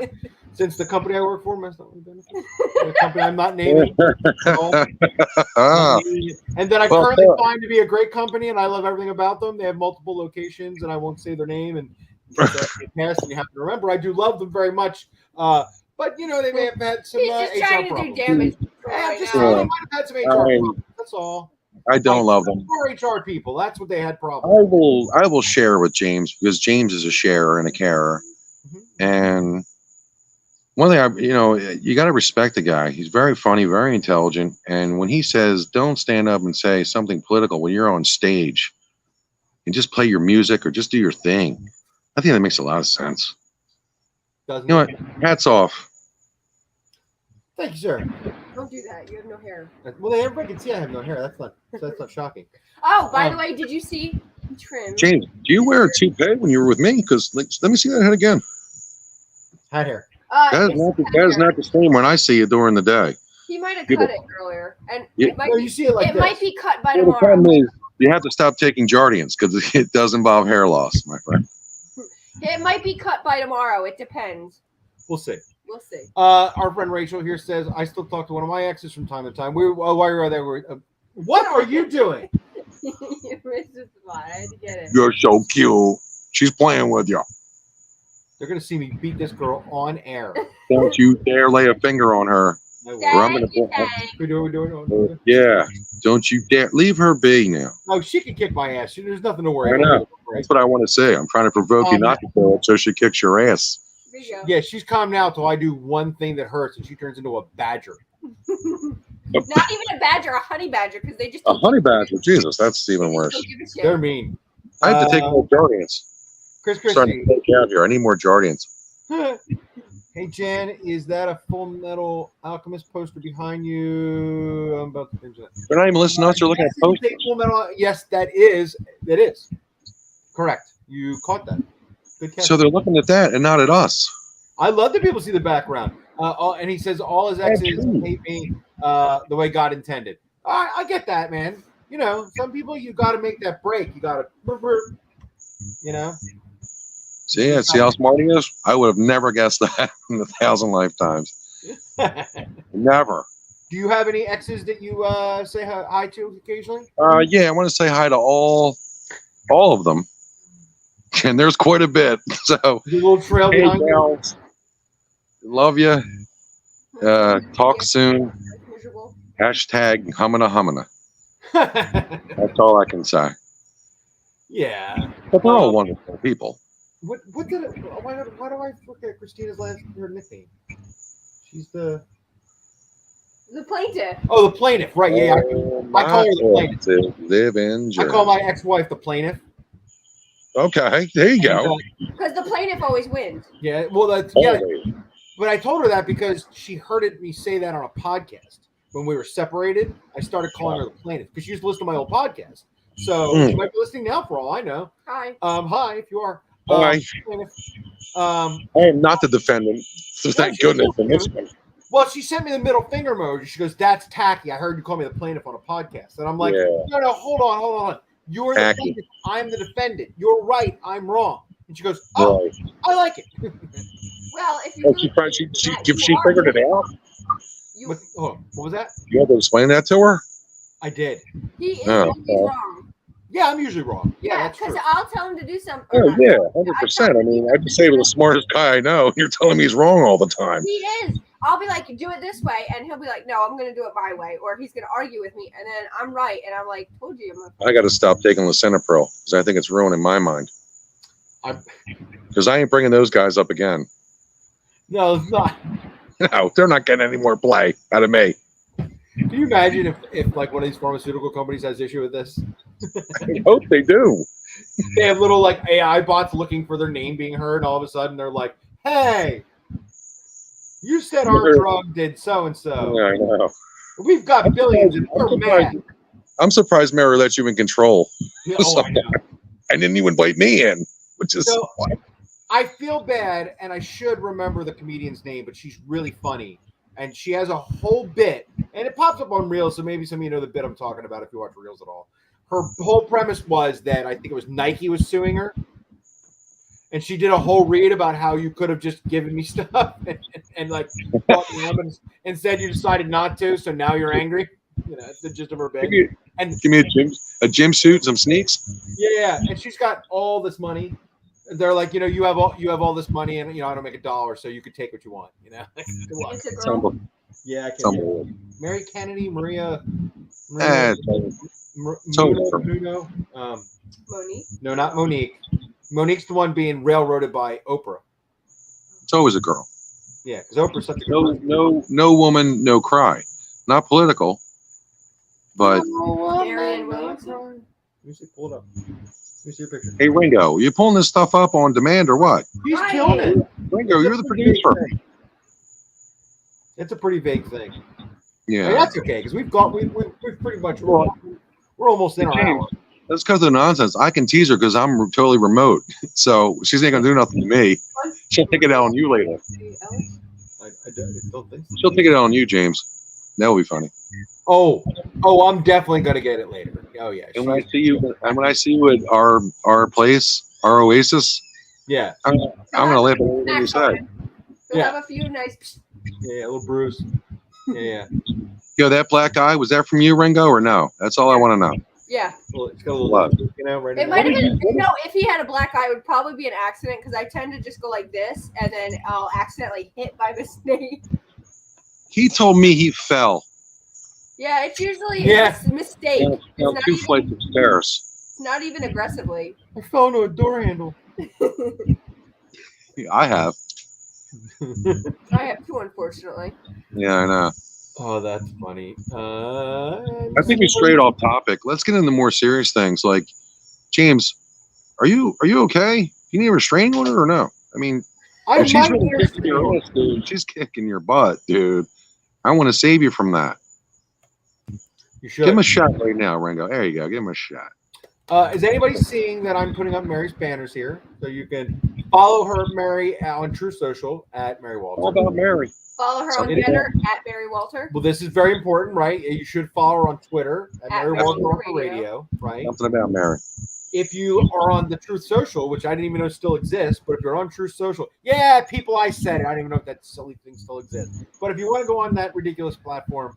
Since the company I work for must not benefit. The company I'm not naming. Ah, And that I Well, currently sure. find to be a great company, and I love everything about them. They have multiple locations, and I won't say their name. And past, and you have to remember, I do love them very much. But you know, they may have had some He's just HR trying to problems. do damage. Yeah, right just now. they might have had some HR I- problems. That's all. I don't love them. Poor HR people. That's what they had problems. I will share with James because James is a sharer and a carer. Mhm. And one thing you got to respect the guy. He's very funny, very intelligent. And when he says, don't stand up and say something political when you're on stage and just play your music or just do your thing. I think that makes a lot of sense. Doesn't You know it? what? Hats off. Thank you, sir. Don't do that. You have no hair. Well, everybody can see I have no hair. That's not shocking. Oh, by the way, did you see he trimmed? James, do you wear a toupee when you were with me? Because let me see that head again. Hat hair. That is not the same when I see you during the day. He might have People- cut it earlier, and Yeah. it might No, be. you see it like It this. might be cut by Well, the tomorrow. problem is you have to stop taking Jardians because it does involve hair loss, my friend. It might be cut by tomorrow. It depends. We'll see. We'll see. Our friend Rachel here says, I still talk to one of my exes from time to time. While we were there, what are you doing? You missed the spot. I had to get it. You're so cute. She's playing with you. They're going to see me beat this girl on air. Don't you dare lay a finger on her. I will. Or I'm gonna- We do it. Yeah. Don't you dare. Leave her be now. Oh, she can kick my ass. There's nothing to worry I know. about. That's what I want to say. I'm trying to provoke you not to do it so she kicks your ass. There you go. Yeah, she's calm now till I do one thing that hurts and she turns into a badger. Not even a badger, a honey badger, because they just A honey badger. Jesus, that's even worse. don't give a shit. They're mean. I have to take more Jardians. Chris Starting Christie. to take out here. I need more Jardians. Hey, Jan, is that a Full Metal Alchemist poster behind you? I'm about to pinch it. They're not even listening to us. They're looking at Yes, it is posters. a Full Metal. Yes, that is. It is. Correct. You caught that. Good catch. So they're looking at that and not at us. I love that people see the background. And he says all his exes true. hate me the way God intended. I get that, man. You know, some people you got to make that break. You got to, you know. See how smart he is? I would have never guessed that in 1,000 lifetimes. Never. Do you have any exes that you say hi to occasionally? Yeah, I want to say hi to all of them. And there's quite a bit. So, Your little trail hey, behind you. gals. Love you. Talk soon. Miserable. Hashtag humana humana. That's all I can say. Yeah. But they're all wonderful people. What did it, why do I look at Christina's her nickname? She's the plaintiff. the plaintiff, right? Yeah, I call her the plaintiff. plaintiff. Live in I Jersey. call my ex-wife the plaintiff. Okay, there you go. Because the plaintiff always wins. Yeah, well, yeah, Always. but I told her that because she heard me say that on a podcast when we were separated. I started calling her the plaintiff because she used to listen to my old podcast. So she might be listening now, for all I know. Hi. Hi, if you are. Hi. Plaintiff. I am not the defendant. So thank goodness for this one. Well, she sent me the middle finger emoji. She goes, "That's tacky. I heard you call me the plaintiff on a podcast." And I'm like, Yeah. No, hold on. You're the Tacky. plaintiff. I'm the defendant. You're right. I'm wrong. And she goes, "Oh, Right. I like it." Well, if you Oh, she figured it out. What was that? You had to explain that to her? I did. He is Oh, always well. wrong. Yeah, I'm usually wrong. Yeah, that's because true. I'll tell him to do something. Oh, yeah, 100%. I mean, I just say he was the smartest guy I know. You're telling me he's wrong all the time. He is. I'll be like, do it this way, and he'll be like, no, I'm gonna do it my way, or he's gonna argue with me, and then I'm right, and I'm like, told you, I'm gonna. I got to stop taking lisinopril because I think it's ruining my mind. Because I ain't bringing those guys up again. No, it's not. No, they're not getting any more play out of me. Can you imagine if like one of these pharmaceutical companies has issue with this? I hope they do. They have little like AI bots looking for their name being heard, and all of a sudden they're like, "Hey, you said our drug did so and so. Yeah, I know. We've got billions, and we're mad." I'm surprised Mary let you in control. Yeah, oh, I know. I didn't even invite me in, which is So I feel bad, and I should remember the comedian's name, but she's really funny, and she has a whole bit, and it pops up on Reels, so maybe some of you know the bit I'm talking about if you watch Reels at all. Her whole premise was that I think it was Nike was suing her, and she did a whole read about how you could have just given me stuff and like brought me up, and instead you decided not to, so now you're angry. You know, it's the gist of her bit. And give me a gym suit, some sneaks. yeah, and she's got all this money. They're like, you have all this money, and I don't make $1, so you could take what you want. Good luck. It's a girl. Yeah, I can. Mary Kennedy, Maria. Monique. No, not Monique. Monique's the one being railroaded by Oprah. It's always a girl. Yeah, because Oprah's such a good no woman, no cry. Not political, but Marianne Williamson. Let me see, pull it up. Let me see your picture. Hey Ringo, you pulling this stuff up on demand or what? He's killing it. Ringo, you're the producer. It's a pretty vague thing. Yeah, I mean, that's okay because we've pretty much we're almost in our hour. That's because of the nonsense. I can tease her because I'm totally remote, so she's not gonna do nothing to me. She'll take it out on you later. I don't think so. She'll take it out on you, James. That'll be funny. Oh, I'm definitely gonna get it later. Oh yeah. And when I see you at our place, our oasis, yeah, I'm gonna laugh at everything you say. We'll have a few nice. Yeah, a little bruise. Yeah. Yo, that black guy, was that from you, Ringo, or no? That's all I want to know. Yeah. Well, it's got a little, right. It might have been. If he had a black eye, it would probably be an accident because I tend to just go like this, and then I'll accidentally hit by mistake. He told me he fell. Yeah, it's usually a mistake. Down 2 flights of stairs. It's not even aggressively. I fell into a door handle. Yeah, I have. I have 2, unfortunately. Yeah, I know. Oh, that's funny. I think we strayed off topic. Let's get into more serious things. Like, James, are you okay? You need a restraining order or no? I mean, she's really kicking your ass, dude. She's kicking your butt, dude. I want to save you from that. You should. Give him a shot right now, Ringo. There you go. Give him a shot. Is anybody seeing that I'm putting up Mary's banners here? So you can follow her, Mary, on True Social at Mary Walter. All about Mary. Follow her on Twitter at Mary Walter. Well, this is very important, right? You should follow her on Twitter at Mary Walter Radio, right? Something about Mary. If you are on the Truth Social, which I didn't even know still exists, but if you're on Truth Social, yeah, people, I said it. I don't even know if that silly thing still exists. But if you want to go on that ridiculous platform,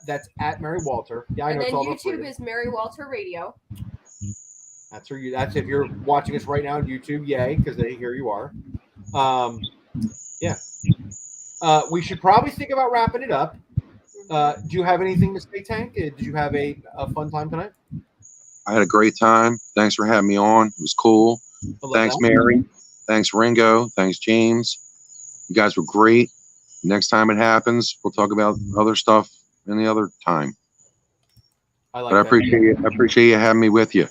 that's at Mary Walter. Yeah, I know. And then YouTube is Mary Walter Radio. That's where that's if you're watching us right now on YouTube, yay, because here you are. Yeah. We should probably think about wrapping it up. Do you have anything to say, Tank? Did you have a fun time tonight? I had a great time. Thanks for having me on. It was cool. Thanks, Mary. Thanks, Ringo. Thanks, James. You guys were great. Next time it happens, we'll talk about other stuff any other time. I appreciate it. I appreciate you having me with you.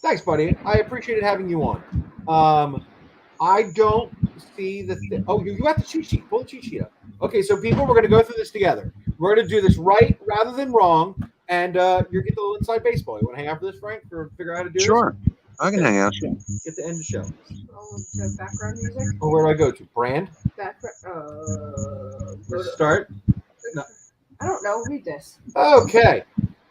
Thanks, buddy. I appreciated having you on. I don't see the oh, you got the cheat sheet. Pull the cheat sheet up. Okay, so people, we're going to go through this together. We're going to do this right rather than wrong, and you get the little inside baseball. You want to hang out for this, Frank, for figure out how to do this? Sure. I can hang out. Get the end of the show. To background music. Oh, where do I go to? Brand? Start? No. I don't know. Read this. Okay.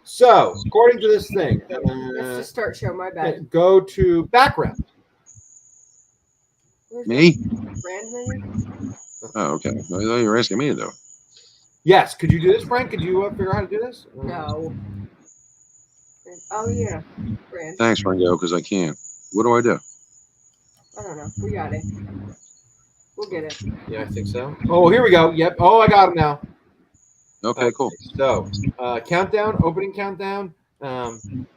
So, according to this thing, Let's just start show. My bad. Go to background. Me? Brand menu? Oh, okay. I thought you were asking me to do it. Yes. Could you do this, Frank? Could you figure out how to do this? No. Oh, yeah. Brand. Thanks, Ringo, because I can't. What do I do? I don't know. We got it. We'll get it. Yeah, I think so. Oh, here we go. Yep. Oh, I got him now. Okay, cool. So, countdown, opening countdown, end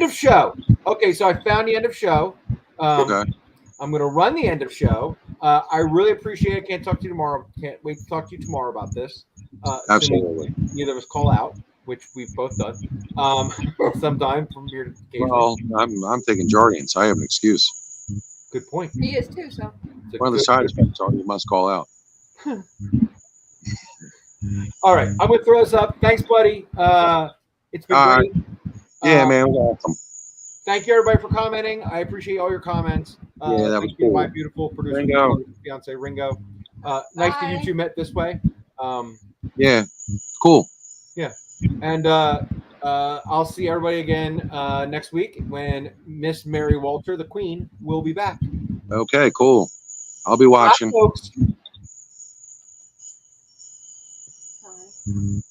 of show. Okay, so I found the end of show. Okay. I'm going to run the end of show. I really appreciate it. Can't talk to you tomorrow. Can't wait to talk to you tomorrow about this. Absolutely. Neither of us call out. which we've both done sometime from here to occasionally. Well, I'm taking Jardians. I have an excuse. Good point. He is too. So It's a One of the good- side effects are you must call out. All right, I'm gonna throw this up. Thanks, buddy. It's been All great. Yeah, man, it was awesome. Thank you, everybody, for commenting. I appreciate all your comments. Yeah, that was thank you to my cool. beautiful producer, Ringo. fiance Ringo. Nice that you Bye. two met this way. Yeah, cool. And I'll see everybody again next week when Miss Mary Walter, the Queen, will be back. Okay, cool. I'll be watching. Bye, folks. sorry.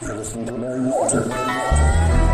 You're listening to Mary Walter.